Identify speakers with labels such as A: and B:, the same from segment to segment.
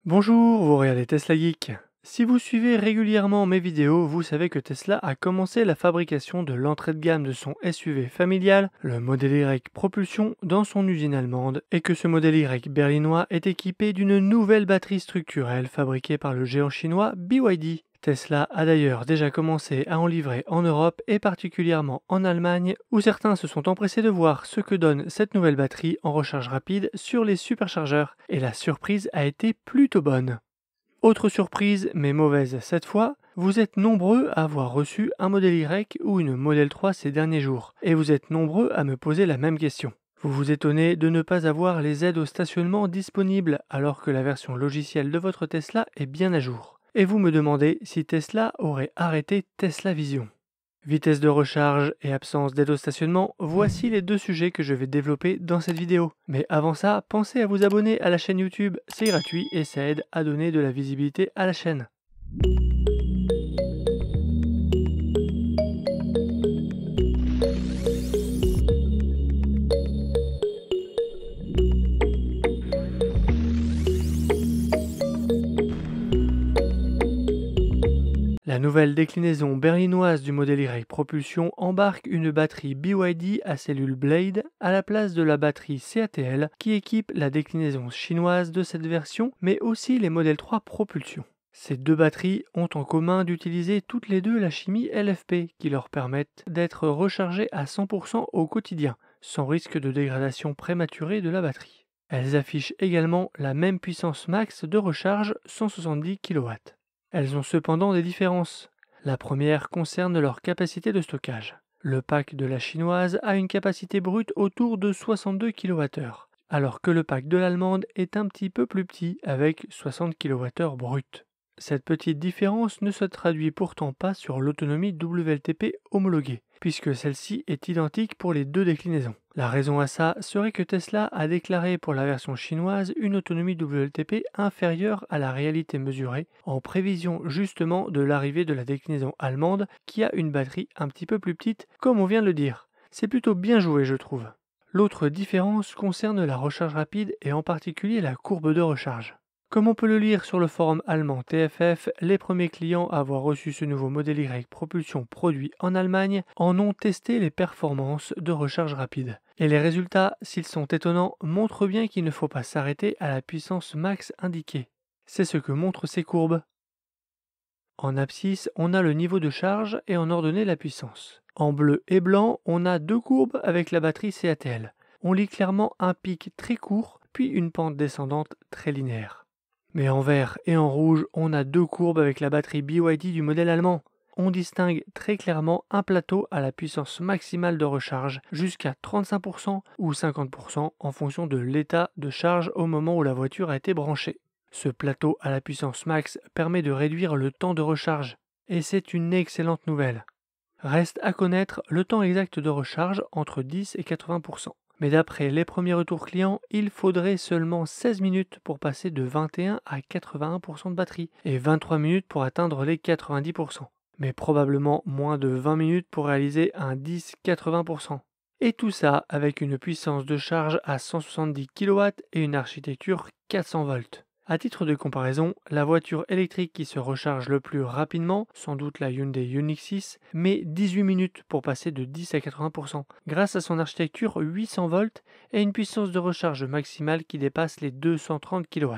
A: Bonjour, vous regardez Tesla Geek. Si vous suivez régulièrement mes vidéos, vous savez que Tesla a commencé la fabrication de l'entrée de gamme de son SUV familial, le Model Y Propulsion, dans son usine allemande, et que ce Model Y berlinois est équipé d'une nouvelle batterie structurelle fabriquée par le géant chinois BYD. Tesla a d'ailleurs déjà commencé à en livrer en Europe et particulièrement en Allemagne, où certains se sont empressés de voir ce que donne cette nouvelle batterie en recharge rapide sur les superchargeurs, et la surprise a été plutôt bonne. Autre surprise, mais mauvaise cette fois, vous êtes nombreux à avoir reçu un Model Y ou une Model 3 ces derniers jours, et vous êtes nombreux à me poser la même question. Vous vous étonnez de ne pas avoir les aides au stationnement disponibles alors que la version logicielle de votre Tesla est bien à jour. Et vous me demandez si Tesla aurait arrêté Tesla Vision. Vitesse de recharge et absence d'aide au stationnement, voici les deux sujets que je vais développer dans cette vidéo. Mais avant ça, pensez à vous abonner à la chaîne YouTube, c'est gratuit et ça aide à donner de la visibilité à la chaîne. La nouvelle déclinaison berlinoise du Model Y Propulsion embarque une batterie BYD à cellule Blade à la place de la batterie CATL qui équipe la déclinaison chinoise de cette version, mais aussi les Model 3 Propulsion. Ces deux batteries ont en commun d'utiliser toutes les deux la chimie LFP qui leur permettent d'être rechargées à 100% au quotidien, sans risque de dégradation prématurée de la batterie. Elles affichent également la même puissance max de recharge, 170 kW. Elles ont cependant des différences. La première concerne leur capacité de stockage. Le pack de la chinoise a une capacité brute autour de 62 kWh, alors que le pack de l'allemande est un petit peu plus petit avec 60 kWh brut. Cette petite différence ne se traduit pourtant pas sur l'autonomie WLTP homologuée, puisque celle-ci est identique pour les deux déclinaisons. La raison à ça serait que Tesla a déclaré pour la version chinoise une autonomie WLTP inférieure à la réalité mesurée, en prévision justement de l'arrivée de la déclinaison allemande qui a une batterie un petit peu plus petite, comme on vient de le dire. C'est plutôt bien joué, je trouve. L'autre différence concerne la recharge rapide et en particulier la courbe de recharge. Comme on peut le lire sur le forum allemand TFF, les premiers clients à avoir reçu ce nouveau Model Y Propulsion produit en Allemagne en ont testé les performances de recharge rapide. Et les résultats, s'ils sont étonnants, montrent bien qu'il ne faut pas s'arrêter à la puissance max indiquée. C'est ce que montrent ces courbes. En abscisse, on a le niveau de charge et en ordonnée la puissance. En bleu et blanc, on a deux courbes avec la batterie CATL. On lit clairement un pic très court, puis une pente descendante très linéaire. Mais en vert et en rouge, on a deux courbes avec la batterie BYD du modèle allemand. On distingue très clairement un plateau à la puissance maximale de recharge jusqu'à 35% ou 50% en fonction de l'état de charge au moment où la voiture a été branchée. Ce plateau à la puissance max permet de réduire le temps de recharge, et c'est une excellente nouvelle. Reste à connaître le temps exact de recharge entre 10 et 80%. Mais d'après les premiers retours clients, il faudrait seulement 16 minutes pour passer de 21 à 81% de batterie et 23 minutes pour atteindre les 90%. Mais probablement moins de 20 minutes pour réaliser un 10-80%. Et tout ça avec une puissance de charge à 170 kW et une architecture 400 volts. À titre de comparaison, la voiture électrique qui se recharge le plus rapidement, sans doute la Hyundai Ioniq 6, met 18 minutes pour passer de 10 à 80%, grâce à son architecture 800 volts et une puissance de recharge maximale qui dépasse les 230 kW.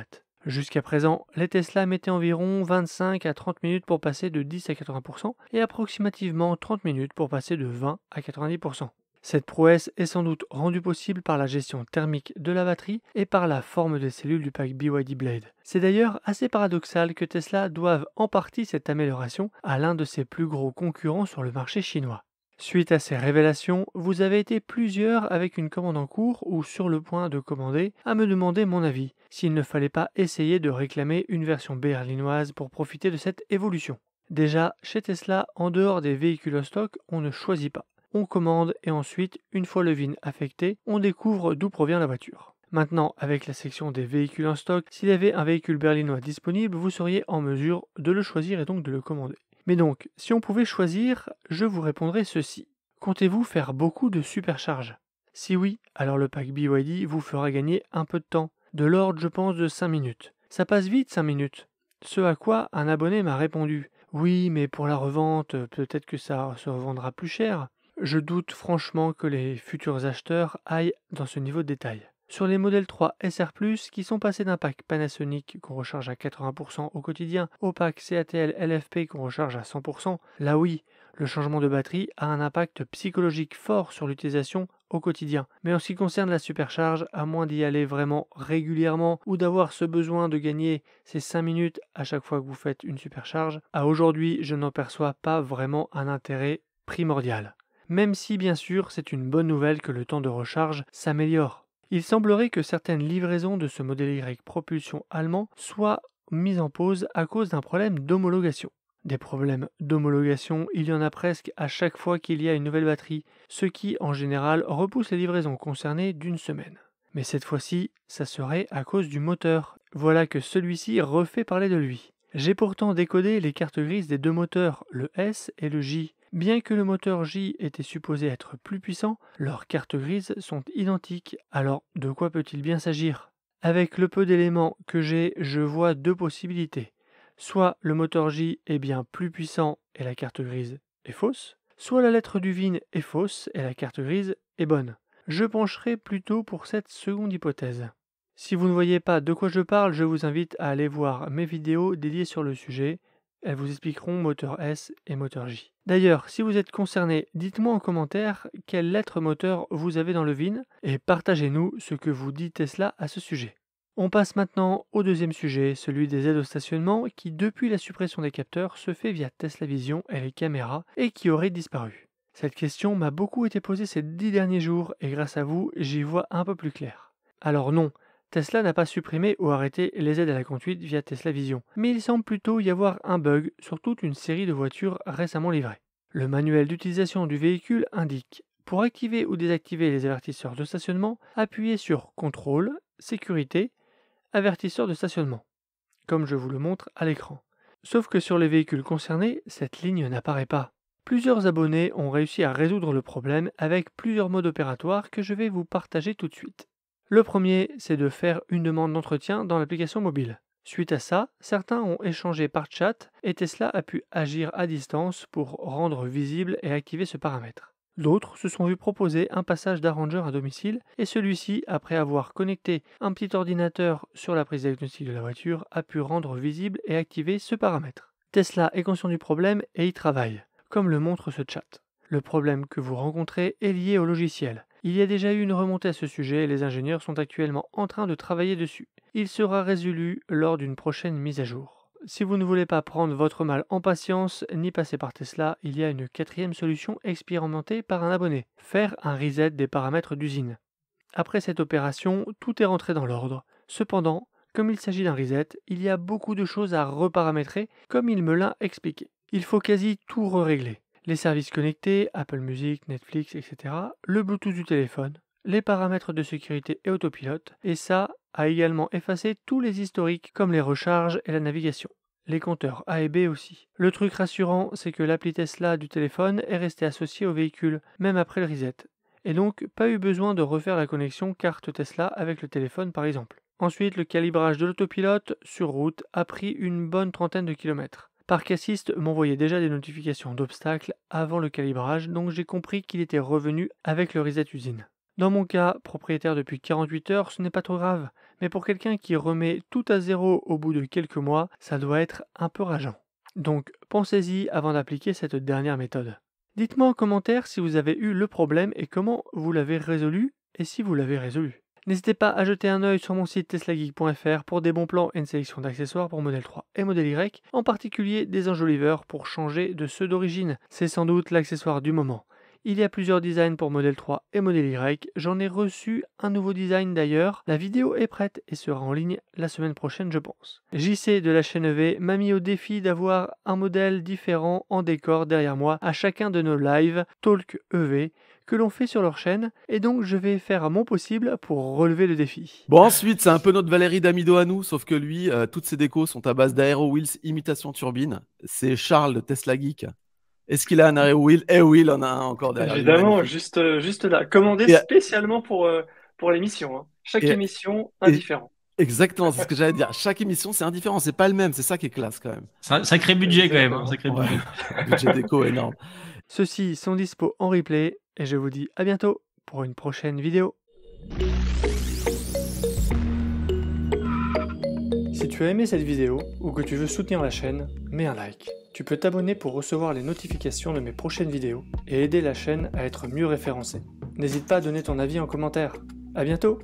A: Jusqu'à présent, les Tesla mettaient environ 25 à 30 minutes pour passer de 10 à 80% et approximativement 30 minutes pour passer de 20 à 90%. Cette prouesse est sans doute rendue possible par la gestion thermique de la batterie et par la forme des cellules du pack BYD Blade. C'est d'ailleurs assez paradoxal que Tesla doive en partie cette amélioration à l'un de ses plus gros concurrents sur le marché chinois. Suite à ces révélations, vous avez été plusieurs avec une commande en cours ou sur le point de commander à me demander mon avis, s'il ne fallait pas essayer de réclamer une version berlinoise pour profiter de cette évolution. Déjà, chez Tesla, en dehors des véhicules en stock, on ne choisit pas. On commande et ensuite, une fois le VIN affecté, on découvre d'où provient la voiture. Maintenant, avec la section des véhicules en stock, s'il y avait un véhicule berlinois disponible, vous seriez en mesure de le choisir et donc de le commander. Mais donc, si on pouvait choisir, je vous répondrais ceci. Comptez-vous faire beaucoup de supercharge? Si oui, alors le pack BYD vous fera gagner un peu de temps, de l'ordre je pense de 5 minutes. Ça passe vite 5 minutes. Ce à quoi un abonné m'a répondu: oui, mais pour la revente, peut-être que ça se revendra plus cher. Je doute franchement que les futurs acheteurs aillent dans ce niveau de détail. Sur les modèles 3 SR+, qui sont passés d'un pack Panasonic qu'on recharge à 80% au quotidien au pack CATL LFP qu'on recharge à 100%, là oui, le changement de batterie a un impact psychologique fort sur l'utilisation au quotidien. Mais en ce qui concerne la supercharge, à moins d'y aller vraiment régulièrement ou d'avoir ce besoin de gagner ces 5 minutes à chaque fois que vous faites une supercharge, à aujourd'hui, je n'en perçois pas vraiment un intérêt primordial. Même si bien sûr c'est une bonne nouvelle que le temps de recharge s'améliore. Il semblerait que certaines livraisons de ce modèle Y propulsion allemand soient mises en pause à cause d'un problème d'homologation. Des problèmes d'homologation, il y en a presque à chaque fois qu'il y a une nouvelle batterie, ce qui en général repousse les livraisons concernées d'une semaine. Mais cette fois-ci, ça serait à cause du moteur. Voilà que celui-ci refait parler de lui. J'ai pourtant décodé les cartes grises des deux moteurs, le S et le J. Bien que le moteur J était supposé être plus puissant, leurs cartes grises sont identiques, alors de quoi peut-il bien s'agir? Avec le peu d'éléments que j'ai, je vois deux possibilités. Soit le moteur J est bien plus puissant et la carte grise est fausse, soit la lettre du VIN est fausse et la carte grise est bonne. Je pencherai plutôt pour cette seconde hypothèse. Si vous ne voyez pas de quoi je parle, je vous invite à aller voir mes vidéos dédiées sur le sujet. Elles vous expliqueront moteur S et moteur J. D'ailleurs, si vous êtes concerné, dites-moi en commentaire quelle lettre moteur vous avez dans le VIN et partagez-nous ce que vous dit Tesla à ce sujet. On passe maintenant au deuxième sujet, celui des aides au stationnement qui, depuis la suppression des capteurs, se fait via Tesla Vision et les caméras et qui aurait disparu. Cette question m'a beaucoup été posée ces 10 derniers jours et grâce à vous, j'y vois un peu plus clair. Alors non, Tesla n'a pas supprimé ou arrêté les aides à la conduite via Tesla Vision, mais il semble plutôt y avoir un bug sur toute une série de voitures récemment livrées. Le manuel d'utilisation du véhicule indique: pour activer ou désactiver les avertisseurs de stationnement, appuyez sur Contrôle, Sécurité, Avertisseur de stationnement, comme je vous le montre à l'écran. Sauf que sur les véhicules concernés, cette ligne n'apparaît pas. Plusieurs abonnés ont réussi à résoudre le problème avec plusieurs modes opératoires que je vais vous partager tout de suite. Le premier, c'est de faire une demande d'entretien dans l'application mobile. Suite à ça, certains ont échangé par chat et Tesla a pu agir à distance pour rendre visible et activer ce paramètre. D'autres se sont vus proposer un passage d'arrangeur à domicile et celui-ci, après avoir connecté un petit ordinateur sur la prise diagnostique de la voiture, a pu rendre visible et activer ce paramètre. Tesla est conscient du problème et y travaille, comme le montre ce chat. Le problème que vous rencontrez est lié au logiciel. Il y a déjà eu une remontée à ce sujet et les ingénieurs sont actuellement en train de travailler dessus. Il sera résolu lors d'une prochaine mise à jour. Si vous ne voulez pas prendre votre mal en patience ni passer par Tesla, il y a une quatrième solution expérimentée par un abonné: faire un reset des paramètres d'usine. Après cette opération, tout est rentré dans l'ordre. Cependant, comme il s'agit d'un reset, il y a beaucoup de choses à reparamétrer comme il me l'a expliqué. Il faut quasi tout régler. Les services connectés, Apple Music, Netflix, etc., le Bluetooth du téléphone, les paramètres de sécurité et autopilote, et ça a également effacé tous les historiques comme les recharges et la navigation. Les compteurs A et B aussi. Le truc rassurant, c'est que l'appli Tesla du téléphone est restée associée au véhicule, même après le reset. Et donc, pas eu besoin de refaire la connexion carte Tesla avec le téléphone par exemple. Ensuite, le calibrage de l'autopilote sur route a pris une bonne trentaine de kilomètres. Parc Assist m'envoyait déjà des notifications d'obstacles avant le calibrage, donc j'ai compris qu'il était revenu avec le reset usine. Dans mon cas, propriétaire depuis 48 heures, ce n'est pas trop grave, mais pour quelqu'un qui remet tout à zéro au bout de quelques mois, ça doit être un peu rageant. Donc pensez-y avant d'appliquer cette dernière méthode. Dites-moi en commentaire si vous avez eu le problème et comment vous l'avez résolu, et si vous l'avez résolu. N'hésitez pas à jeter un œil sur mon site teslageek.fr pour des bons plans et une sélection d'accessoires pour modèle 3 et modèle Y, en particulier des enjoliveurs pour changer de ceux d'origine. C'est sans doute l'accessoire du moment. Il y a plusieurs designs pour modèle 3 et modèle Y, j'en ai reçu un nouveau design d'ailleurs. La vidéo est prête et sera en ligne la semaine prochaine je pense. JC de la chaîne EV m'a mis au défi d'avoir un modèle différent en décor derrière moi à chacun de nos lives Talk EV que l'on fait sur leur chaîne, et donc je vais faire mon possible pour relever le défi.
B: Bon, ensuite, c'est un peu notre Valérie Damido à nous, sauf que lui, toutes ses décos sont à base d'Aero Wheels imitation turbine. C'est Charles de Tesla Geek. Est-ce qu'il a un Aero Wheel? Eh oui, il en a un encore derrière lui,
C: Évidemment,
B: magnifique.
C: juste là, commandé
B: Et,
C: spécialement pour l'émission, hein. Chaque
B: et,
C: émission, un
B: et,
C: différent.
B: Exactement, c'est ce que j'allais dire. Chaque émission, c'est indifférent, c'est pas le même, c'est ça qui est classe quand même.
C: Sacré budget quand même. Hein, sacré
B: Ouais.
C: budget.
B: Budget déco énorme.
A: Ceux-ci sont dispo en replay et je vous dis à bientôt pour une prochaine vidéo. Si tu as aimé cette vidéo ou que tu veux soutenir la chaîne, mets un like. Tu peux t'abonner pour recevoir les notifications de mes prochaines vidéos et aider la chaîne à être mieux référencée. N'hésite pas à donner ton avis en commentaire. À bientôt!